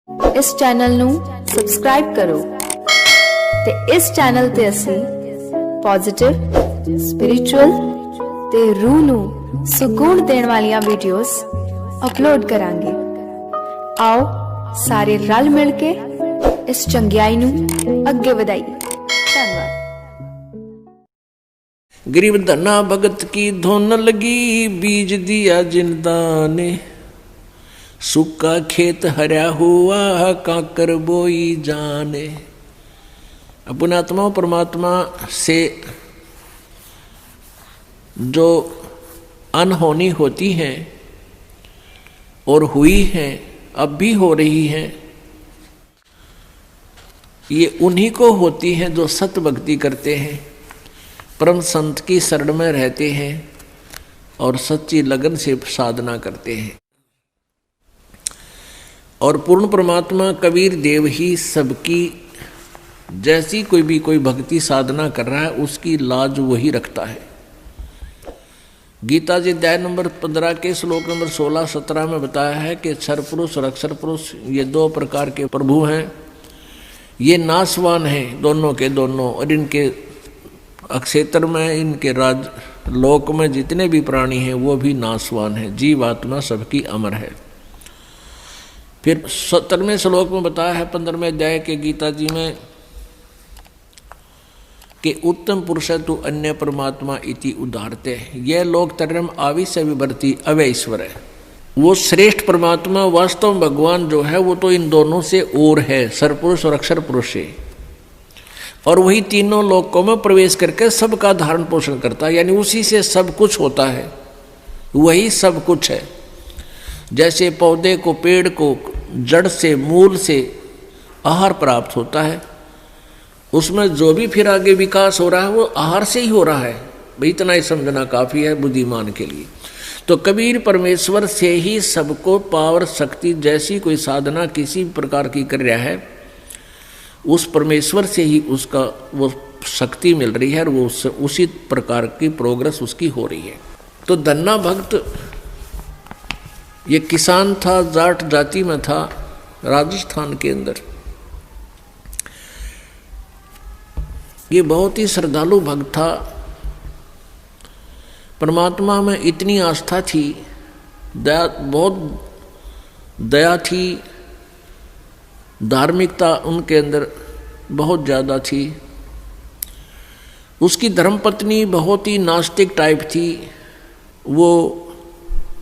इस चैनल ਨੂੰ ਸਬਸਕ੍ਰਾਈਬ ਕਰੋ ਤੇ ਇਸ ਚੈਨਲ ਤੇ ਅਸੀਂ ਪੋਜ਼ਿਟਿਵ ਸਪਿਰਿਚੁਅਲ ਤੇ ਰੂਹ ਨੂੰ ਸਕੂਨ ਦੇਣ ਵਾਲੀਆਂ ਵੀਡੀਓਜ਼ ਅਪਲੋਡ ਕਰਾਂਗੇ। ਆਓ ਸਾਰੇ ਰਲ ਮਿਲ ਕੇ ਇਸ ਚੰਗਿਆਈ ਨੂੰ ਅੱਗੇ ਵਧਾਈਏ। ਧੰਨਵਾਦ। गरीब धना भगत की धुन लगी, बीज दिया जिंदा ने, सूखा खेत हरा हुआ काकर बोई जाने। अपने आत्मा परमात्मा से जो अनहोनी होती है और हुई है, अब भी हो रही है, ये उन्हीं को होती है जो सत भक्ति करते हैं, परम संत की शरण में रहते हैं और सच्ची लगन से साधना करते हैं। और पूर्ण परमात्मा कबीर देव ही सबकी, जैसी कोई भक्ति साधना कर रहा है उसकी लाज वही रखता है। गीता जी अध्याय नंबर 15 के श्लोक नंबर 16-17 में बताया है कि क्षर पुरुष और अक्षर पुरुष ये दो प्रकार के प्रभु हैं, ये नाशवान हैं दोनों के दोनों, और इनके अक्षेत्र में, इनके राज लोक में जितने भी प्राणी हैं वो भी नाशवान हैं, जीव आत्मा सबकी अमर है। फिर 17वें श्लोक में बताया है 15वें अध्याय के गीता जी में कि उत्तम पुरुष तु अन्य परमात्मा इति उदाहरते, यह लोक तरम आविश्य विभर्ति अवय ईश्वर है। वो श्रेष्ठ परमात्मा वास्तव में भगवान जो है वो तो इन दोनों से और है, सरपुरुष और अक्षर पुरुष है, और वही तीनों लोकों में प्रवेश करके सबका धारण पोषण करता है, यानी उसी से सब कुछ होता है, वही सब कुछ है। जैसे पौधे को, पेड़ को जड़ से, मूल से आहार प्राप्त होता है, उसमें जो भी फिर आगे विकास हो रहा है वो आहार से ही हो रहा है। भाई इतना ही समझना काफ़ी है बुद्धिमान के लिए। तो कबीर परमेश्वर से ही सबको पावर शक्ति, जैसी कोई साधना किसी प्रकार की कर रहा है, उस परमेश्वर से ही उसका वो शक्ति मिल रही है और वो उससे उसी प्रकार की प्रोग्रेस उसकी हो रही है। तो धन्ना भक्त ये किसान था, जाट जाति में था, राजस्थान के अंदर। ये बहुत ही श्रद्धालु भक्त था, परमात्मा में इतनी आस्था थी, दया, बहुत दया थी, धार्मिकता उनके अंदर बहुत ज़्यादा थी। उसकी धर्मपत्नी बहुत ही नास्तिक टाइप थी, वो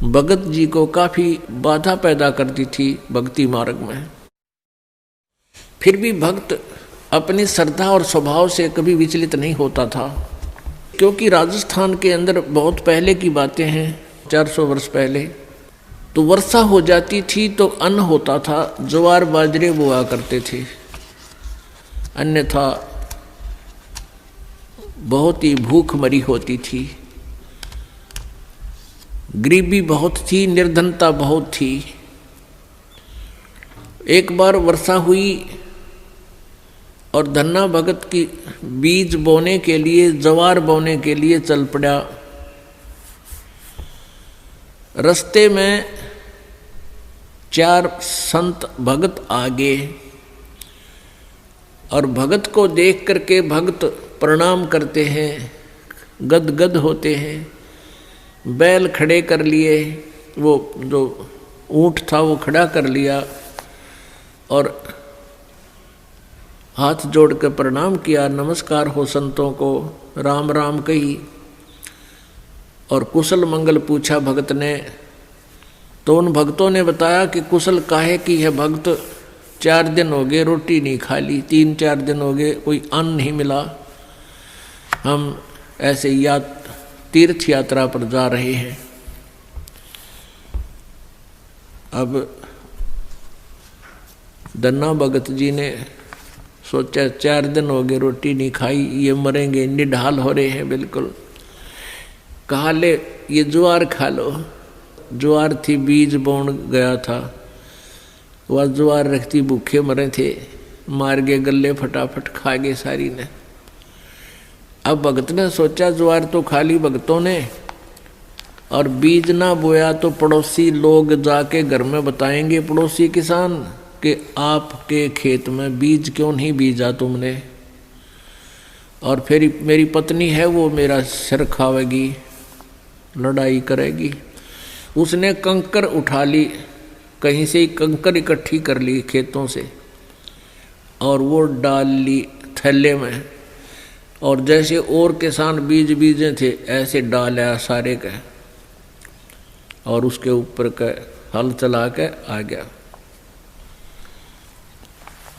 भगत जी को काफ़ी बाधा पैदा करती थी भक्ति मार्ग में। फिर भी भक्त अपनी श्रद्धा और स्वभाव से कभी विचलित नहीं होता था, क्योंकि राजस्थान के अंदर बहुत पहले की बातें हैं, 400 वर्ष पहले, तो वर्षा हो जाती थी तो अन्न होता था, ज्वार बाजरे बोआ करते थे, अन्यथा बहुत ही भूख मरी होती थी, गरीबी बहुत थी, निर्धनता बहुत थी। एक बार वर्षा हुई और धन्ना भगत की बीज बोने के लिए, ज्वार बोने के लिए चल पड़ा। रास्ते में 4 संत भगत आगे, और भगत को देख करके भगत प्रणाम करते हैं, गदगद होते हैं, बैल खड़े कर लिए, वो जो ऊंट था वो खड़ा कर लिया और हाथ जोड़ कर प्रणाम किया, नमस्कार हो संतों को, राम राम कही और कुशल मंगल पूछा भगत ने। तो उन भक्तों ने बताया कि कुशल काहे की है भगत, 4 दिन हो गए रोटी नहीं खा ली, 3-4 दिन हो गए कोई अन्न नहीं मिला, हम ऐसे तीर्थ यात्रा पर जा रहे हैं। अब धन्ना भगत जी ने सोचा 4 दिन हो गए रोटी नहीं खाई, ये मरेंगे, निढाल हो रहे हैं बिल्कुल। कहा ले ये ज्वार खा लो। ज्वार थी, बीज बोन गया था, वह ज्वार रखती, भूखे मरे थे, मार गए गले, फटाफट खा गए सारी ने। अब भगत ने सोचा ज्वार तो खा ली भगतों ने, और बीज ना बोया तो पड़ोसी लोग जाके घर में बताएंगे, पड़ोसी किसान कि आपके खेत में बीज क्यों नहीं बीजा तुमने, और फिर मेरी पत्नी है वो मेरा सिर खावेगी, लड़ाई करेगी। उसने कंकर उठा ली, कहीं से ही कंकर इकट्ठी कर ली खेतों से और वो डाल ली थैले में, और जैसे और किसान बीज बीजे थे ऐसे डाला सारे के, और उसके ऊपर का हल चला के आ गया।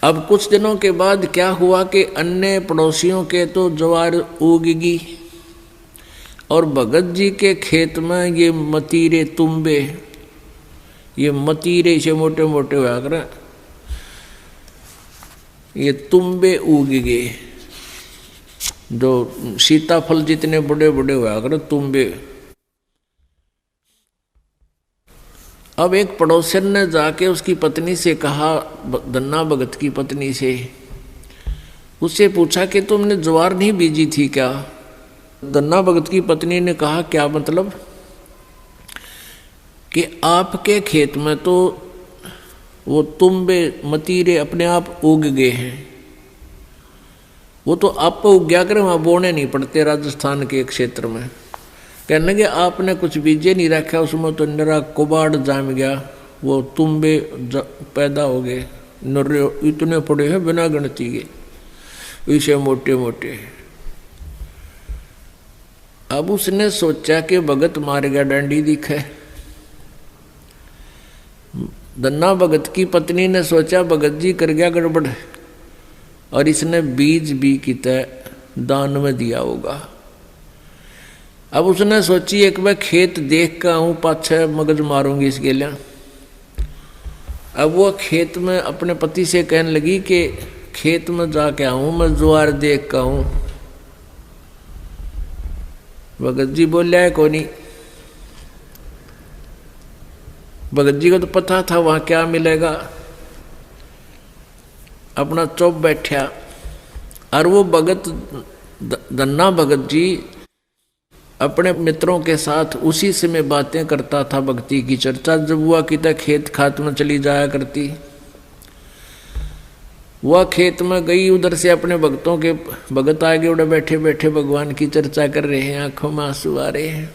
अब कुछ दिनों के बाद क्या हुआ कि अन्य पड़ोसियों के तो ज्वार उगगी और भगत जी के खेत में ये मतीरे तुम्बे, ये मतीरे से मोटे मोटे हुआ कर ये तुम्बे उग गए, जो सीताफल जितने बड़े बड़े हुआ कर तुम्बे। अब एक पड़ोसन ने जाके उसकी पत्नी से कहा, धन्ना भगत की पत्नी से, उससे पूछा कि तुमने ज्वार नहीं बीजी थी क्या? धन्ना भगत की पत्नी ने कहा, क्या मतलब? कि आपके खेत में तो वो तुम्बे मतीरे अपने आप उग गए हैं, वो तो आप उग गया करें, वहाँ बोने नहीं पड़ते राजस्थान के क्षेत्र में। कहने लगे आपने कुछ बीजे नहीं रखा, उसमें तो निरा कुबाड़ जाम गया, वो तुम्बे पैदा हो गए, नर्रे इतने पड़े हैं बिना गिनती के, इसे मोटे मोटे। अब उसने सोचा कि भगत मार गया डंडी दिखे। धन्ना भगत की पत्नी ने सोचा भगत जी कर गया गड़बड़, और इसने बीज भी कितना दान में दिया होगा। अब उसने सोची एक बार खेत देख कर आऊँ, पाछे मगज मारूंगी इसके लिए। अब वो खेत में अपने पति से कहने लगी कि खेत में जाके आऊँ मैं, ज्वार देख कर आऊँ। भगत जी बोलिया है कोनी। भगत जी को तो पता था वहां क्या मिलेगा, अपना चुप बैठा। और वो भगत धन्ना भगत जी अपने मित्रों के साथ उसी समय बातें करता था, भक्ति की चर्चा जब हुआ कि तक खेत खात में चली जाया करती। वह खेत में गई, उधर से अपने भक्तों के भगत आगे उड़े बैठे बैठे भगवान की चर्चा कर रहे हैं, आंखों में आंसू आ रहे हैं।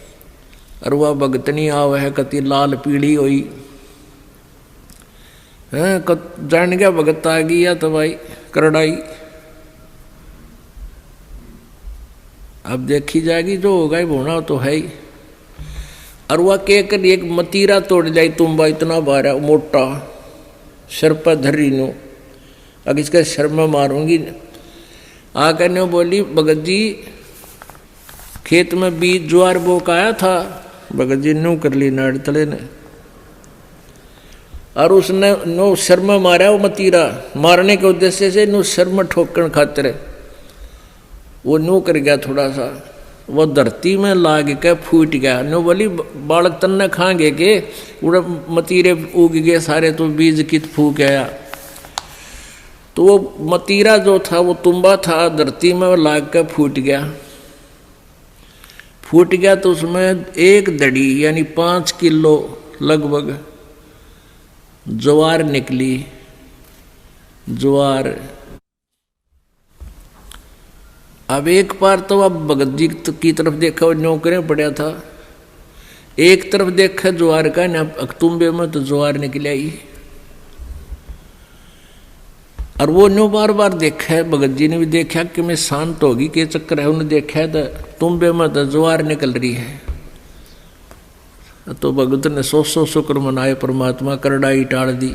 और वह भगतनी आव है कति लाल पीड़ी हुई है, जान गया भगत आ गई या तो भाई करड़ाई। अब देखी जाएगी, जो होगा ही होना तो है ही। और वह कहकर एक मतीरा तोड़ जाई तुम्बा, इतना बारा मोटा, सिर पर धरी नो, अब इसके सिर में मारूंगी। आकर ने बोली भगत जी खेत में बीज ज्वार बोक आया था। भगत जी न्यू कर ली नाड़ तले ने, और उसने नो सिर में मारा। वो मतीरा मारने के उद्देश्य से नो सिर में ठोकन खातिर वो न्यू कर गया थोड़ा सा, वो धरती में लाग के फूट गया। नो बोली बालक तन्ने खाएंगे के उड़ा मतीरे उग गए सारे, तो बीज कित फूक आया। तो वो मतीरा जो था वो तुम्बा था, धरती में लाग के फूट गया। फूट गया तो उसमें एक दड़ी यानी 5 किलो लगभग ज्वार निकली। ज्वार अब एक बार तो अब भगत जी की तरफ देखा, वो नौकरें पड़ा था, एक तरफ देखा ज्वार का ना, अक्तुम्बे में तो ज्वार निकल आई। और वो न्यू बार बार देखा है, भगत जी ने भी देखा कि मैं शांत होगी के चक्कर है, उन्हें देखा तो तुम्बे में तो ज्वार निकल रही है। तो भगत ने 100 शुक्र मनाए, परमात्मा करड़ाई टाड़ दी,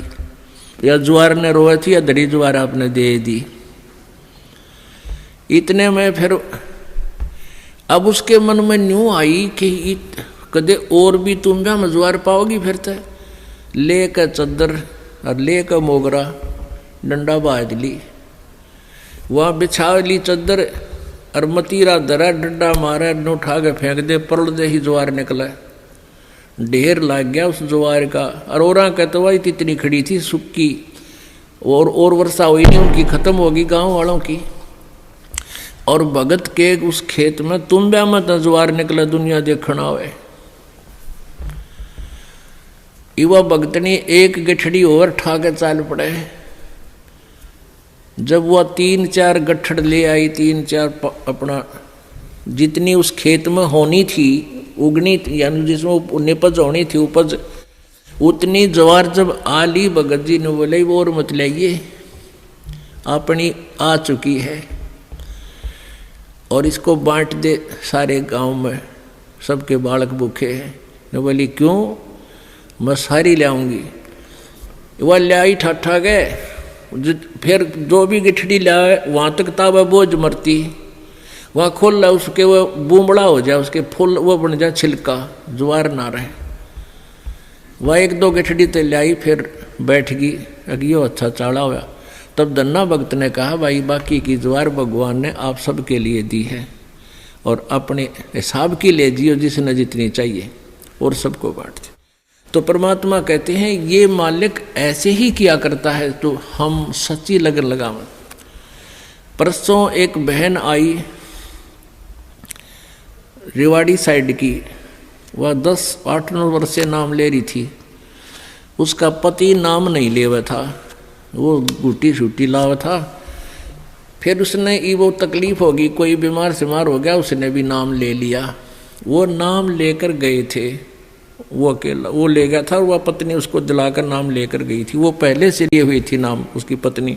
या ज्वार ने रोए थी या धड़ी ज्वार आपने दे दी। इतने में फिर अब उसके मन में न्यू आई कि कदे और भी तुम भी ज्वार पाओगी। फिर तो ले कर चद्दर और ले कर मोगरा डंडा बाज ली, वहाँ बिछा ली चद्दर और मतीरा धरा, डंडा मारा, न उठा के फेंक दे, परल दे ही ज्वार निकला। ढेर लग गया उस ज्वार का। और औरा कहते वही इतनी खड़ी थी सुक्की, और वर्षा हुई नहीं, उनकी खत्म होगी गांव वालों की। और भगत के उस खेत में तुम्बा में तो ज्वार निकला, दुनिया देखना हुए। युवा भक्तनी एक गठड़ी और ठा के चाल पड़े। जब वह 3-4 गठड़ ले आई, 3-4 अपना जितनी उस खेत में होनी थी उगनी थी, यानी जिसमें निपज होनी थी उपज, उतनी ज्वार जब आ ली, भगत जी ने बोले वो और मत लाइए, अपनी आ चुकी है और इसको बांट दे सारे गांव में, सबके बालक भूखे हैं। ने बोली क्यों, मैं सारी लाऊंगी। वह लाई ठाठा गए, फिर जो भी गिठड़ी लाए वहाँ तक ताबा बोझ मरती, वहाँ खोल ला उसके वो बूमड़ा हो जाए, उसके फूल वो बन जाए छिलका, ज्वार ना रहे। वह 1-2 गिठड़ी तो लाई, फिर बैठ गई, अगियो अच्छा चाड़ा हुआ। तब धन्ना भक्त ने कहा भाई बाकी की ज्वार भगवान ने आप सबके लिए दी है और अपने हिसाब की ले जियो जिसने जितनी चाहिए और सबको बांट दे। तो परमात्मा कहते हैं ये मालिक ऐसे ही किया करता है, तो हम सच्ची लगन लगावें। परसों एक बहन आई रेवाड़ी साइड की, वह 10-8-9 वर्ष से नाम ले रही थी। उसका पति नाम नहीं ले हुआ था, वो गुटी छुट्टी लावा था। फिर उसने वो तकलीफ होगी, कोई बीमार सिमार हो गया, उसने भी नाम ले लिया। वो नाम लेकर गए थे, वो अकेला वो ले गया था और वह पत्नी उसको दिलाकर नाम लेकर गई थी। वो पहले से लिए हुई थी नाम, उसकी पत्नी।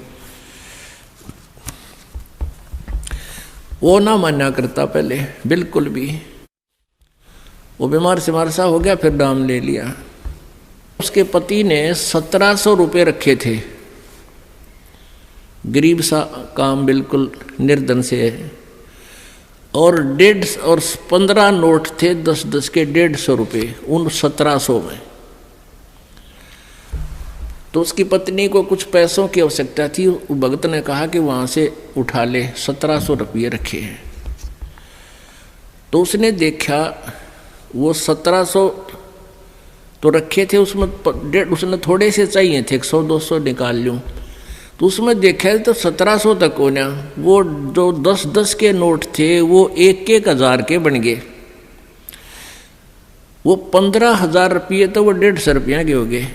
वो ना माना करता पहले बिल्कुल भी, वो बीमार सिमार सा हो गया, फिर नाम ले लिया। उसके पति ने 1700 रुपये रखे थे, गरीब सा काम, बिल्कुल निर्धन से है, और 1.5 और 15 नोट थे 10-10 के 150 रुपये उन 1700 में। तो उसकी पत्नी को कुछ पैसों की आवश्यकता थी, भगत ने कहा कि वहाँ से उठा ले, 1700 रुपये रखे हैं। तो उसने देखा वो 1700 तो रखे थे, उसमें उसने थोड़े से चाहिए थे, 100-200 निकाल लूँ। तो उसमें देखा तो 1700 तक होना, वो जो 10-10 के नोट थे वो 1-1 हज़ार के बन गए। वो 15,000 रुपये तो वो 150 रुपया के हो गए,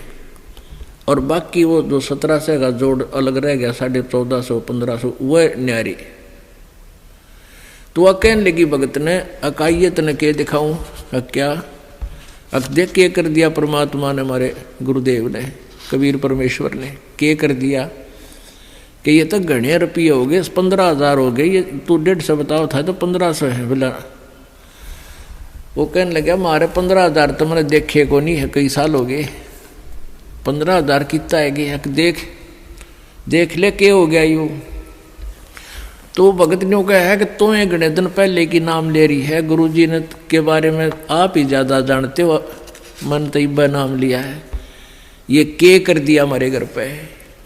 और बाकी वो जो 1700 का जोड़ अलग रह गया, 1450-1500 वह न्यारी। तो वह कहने लगी भगत ने, अकाइयत ने के दिखाऊं, क्या देख के कर दिया परमात्मा ने, हमारे गुरुदेव ने, कबीर परमेश्वर ने के कर दिया कि ये तो घने रुपये हो गए, 15,000 हो गए, ये तू 150 बताओ था तो 1500 है बोला। वो कहने लगा हमारे 15,000 तो मैंने देखे को नहीं है, कई साल हो गए, 15,000 कितना है गया, देख ले के हो गया यूँ। तो भगत ने कहा है कि तुम्हें घने दिन पहले की नाम ले रही है, गुरुजी ने के बारे में आप ही ज़्यादा जानते हो, मन तैयबा नाम लिया है, ये के कर दिया हमारे घर पे,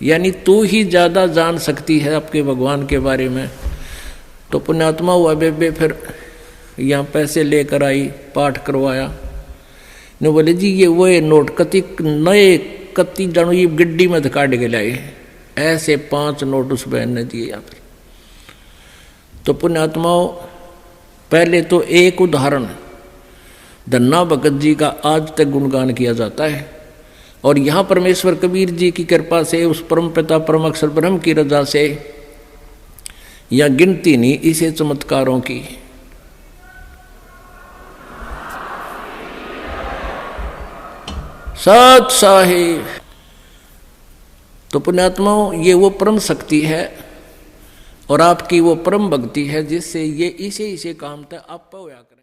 यानी तू ही ज़्यादा जान सकती है आपके भगवान के बारे में। तो पुण्यात्मा हुआ बेबे, फिर यहाँ पैसे लेकर आई, पाठ करवाया। ने बोले जी ये वो नोट कति नए कति जानो ये गड्डी में काट के लाए, ऐसे 5 नोट उस बहन ने दिए यहाँ पर। तो पुण्यात्माओं, पहले तो एक उदाहरण धन्ना भगत जी का आज तक गुणगान किया जाता है, और यहाँ परमेश्वर कबीर जी की कृपा से, उस परम पिता परम अक्षर ब्रह्म की रजा से, या गिनती नहीं इसे चमत्कारों की। सत साहिब। तो पुण्यात्माओं, ये वो परम शक्ति है और आपकी वो परम भक्ति है जिससे ये इसे काम तक आप होया कर।